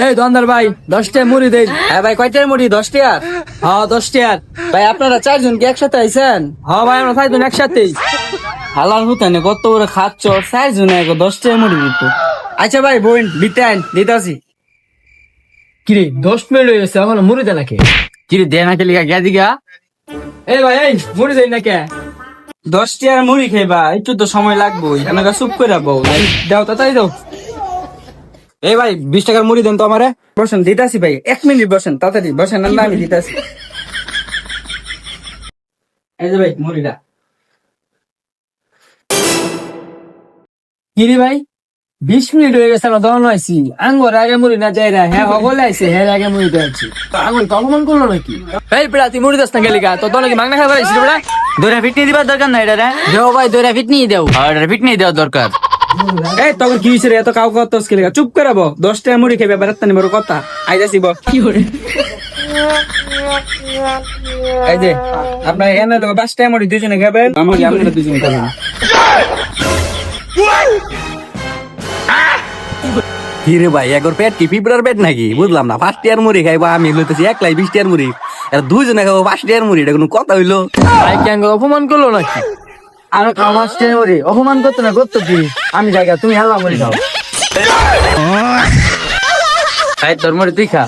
এই দোকানদার ভাই 10টা মুড়ি দেন। হ্যাঁ ভাই, কয়টার মুড়ি? 10 টাকা? হ্যাঁ 10 টাকার। ভাই আপনারা 4 জন কি একসাথে আইছেন? হ্যাঁ ভাই আমরা থাকবেন একসাথেই। হালাল হতো না, কত বড় খাচ্ছ? 4 জন 10 টাকা মুড়ি দিত। আচ্ছা ভাই বোন দিতাছি। কিরে 10 মিনিট হয়ে গেছে এখন মুড়ি দেন নাকি? কিরে দে না কে লিগা গিয়া দিগা? এই ভাই এই মুড়ি দেন নাকি? 10 টাকার মুড়ি খাইবা, একটু তো সময় লাগবেই। এনাকা চুপ করে বউ। দাও তাড়াতাড়ি দাও। এই ভাই 20 টাকার মুড়ি দেন তো আমারে। বসেন, দিতাছি ভাই, 1 মিনিট বসেন, তাড়াতাড়ি বসেন, না আমি দিতাছি। এই যে ভাই মুড়িটা। কিরে ভাই 20 মিনিট হয়ে গেছে আমরা দহন আইছি, আঙ্গর আগে মুড়ি না যাই না, হ্যাঁ সকলে আইছে, হ্যাঁ আগে মুড়ি দিয়েছি। আঙ্গর তো অপমান করলো নাকি? এই বেড়া তুই মুড়ি দাস না গেলি গা, তো নাকি মাংনা খাবার আইছিস বেড়া? দইরা ফিটনি দিবার দরকার নাই রে। দেও ভাই, দইরা ফিটনি দেও। আর ফিটনি দেওয়ার দরকার। এই তখন কি হইছে রে? এত কাউ কত স্কিল চুপ করে বো। 10 টাকা মুড়ি খাইবে, বেরাত নি বড় কথা। আইতাছি বো। কি করে? এই যে আপনার এনে তো 5 টাকা মুড়ি দুজনে খাবেন, আমাকে আপনারা দুজনে খাবেন। কি রে ভাই, একর পেট কি পিঁপড়ার পেট নাকি? বুঝলাম না। 5 টাকার মুড়ি খাইবো আমি, লইতেছি একলাই 20 টাকার মুড়ি। আর দুইজনে খাবো 5 টাকার মুড়ি, এটা কোনো কথা হইলো? ভাই কি আঙ্গর অপমান করলো নাকি? আর খাওয়া মুড়ি অপমান করতে না করতো কি? আমি জায়গা তুমি হাল্লা মুড়ি খাও। এই তোর মুড়ি তুই খা।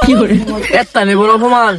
কি করে? এত বড় অপমান।